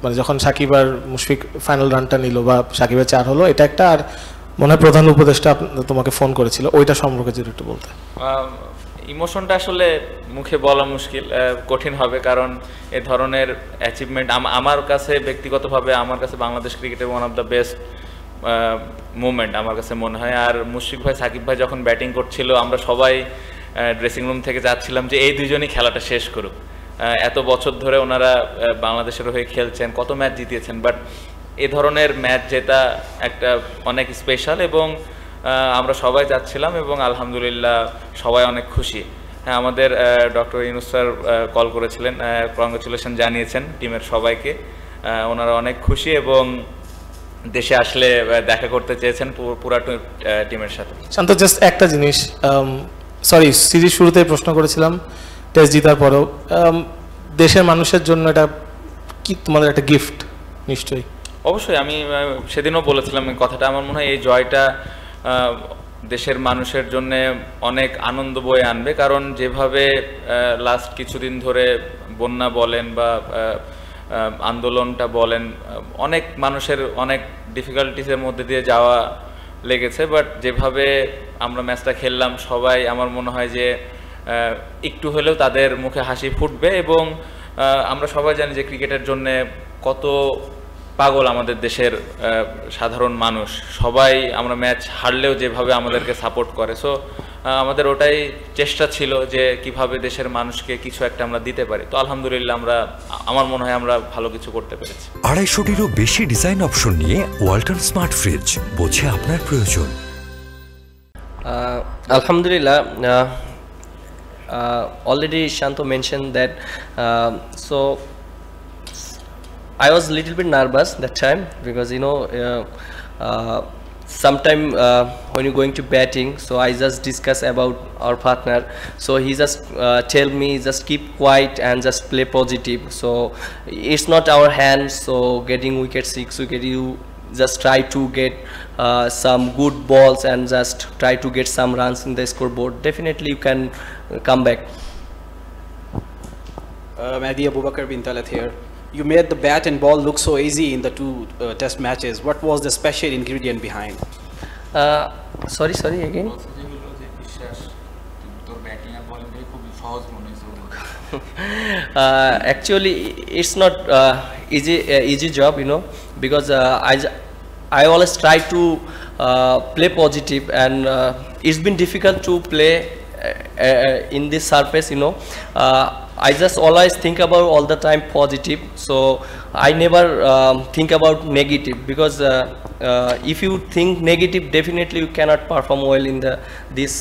মানে যখন সাকিব আর মুশফিক ফাইনাল রানটা নিল বা সাকিবের 4 হলো, এটা একটা, আর মনে হয় প্রধান উপদেষ্টা তোমাকে ফোন করেছিল, ওইটা সম্পর্কে যদি একটু বলতে। ইমোশনটা আসলে মুখে বলা মুশকিল, কঠিন হবে, কারণ এ ধরনের অ্যাচিভমেন্ট আমার কাছে ব্যক্তিগতভাবে, আমার কাছে বাংলাদেশ ক্রিকেটের one of the best movement আমার কাছে মনে হয়। আর মুশফিক ভাই সাকিব ভাই যখন ব্যাটিং করছিল, আমরা সবাই ড্রেসিং রুম থেকে যাচ্ছিলাম যে এই দুইজনই খেলাটা শেষ করুক। এত বছর ধরে ওনারা বাংলাদেশের হয়ে খেলছেন, কত ম্যাচ জিতিয়েছেন, বাট এ ধরনের ম্যাচ জেতা একটা অনেক স্পেশাল, এবং আমরা সবাই যাচ্ছিলাম এবং আলহামদুলিল্লাহ সবাই অনেক খুশি। হ্যাঁ, আমাদের ডক্টর ইউনূস স্যার কল করেছিলেন, কংগ্রেচুলেশন জানিয়েছেন টিমের সবাইকে, ওনারা অনেক খুশি এবং দেশে আসলে দেখা করতে চেয়েছেন পুরো টিমের সাথে। শান্ত, জাস্ট একটা জিনিস, সরি সিরিজ শুরুতেই প্রশ্ন করেছিলাম, টেস্ট জিতার পরেও দেশের মানুষের জন্য এটা কি তোমাদের একটা গিফট? নিশ্চয়ই। অবশ্যই, আমি সেদিনও বলেছিলাম এই কথাটা। আমার মনে হয় এই জয়টা দেশের মানুষের জন্য অনেক আনন্দ বয়ে আনবে, কারণ যেভাবে লাস্ট কিছুদিন ধরে বন্যা বলেন বা আন্দোলনটা বলেন, অনেক মানুষের অনেক ডিফিকাল্টিসের মধ্যে দিয়ে যাওয়া লেগেছে, বাট যেভাবে আমরা ম্যাচটা খেললাম, সবাই আমার মনে হয় যে একটু হলেও তাদের মুখে হাসি ফুটবে। এবং আমরা সবাই জানি যে ক্রিকেটের জন্য কত পাগল আমাদের দেশের সাধারণ মানুষ, সবাই আমরা ম্যাচ হারলেও যেভাবে আমাদেরকে সাপোর্ট করে। সো আমাদের ওটাই চেষ্টা ছিল যে কিভাবে দেশের মানুষকে কিছু একটা আমরা দিতে পারি। তো আলহামদুলিল্লাহ আমার মনে হয় আমরা ভালো কিছু করতে পেরেছি। 250-টিরও বেশি ডিজাইন অপশন নিয়ে ওয়ালটন স্মার্ট ফ্রিজ, বোঝে আপনার প্রয়োজন। Alhamdulillah, already Shanto mentioned that, so I was a little bit nervous that time, because sometime when you're going to batting, so I just discuss about our partner, so he just tell me just keep quiet and just play positive, so it's not our hands, so getting wicket 6 wicket, you just try to get some good balls and just try to get some runs in the scoreboard, definitely you can come back. Mahdi Abubakar bin Talat here. You made the bat and ball look so easy in the two test matches. What was the special ingredient behind? Sorry again. Actually it's not easy job, because I always try to play positive, and it's been difficult to play in this surface, I just always think about all the time positive, so I never think about negative, because if you think negative, definitely you cannot perform well in these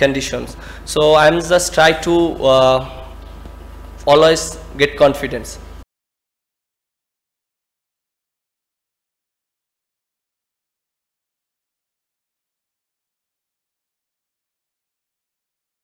conditions. So I'm just try to always get confidence.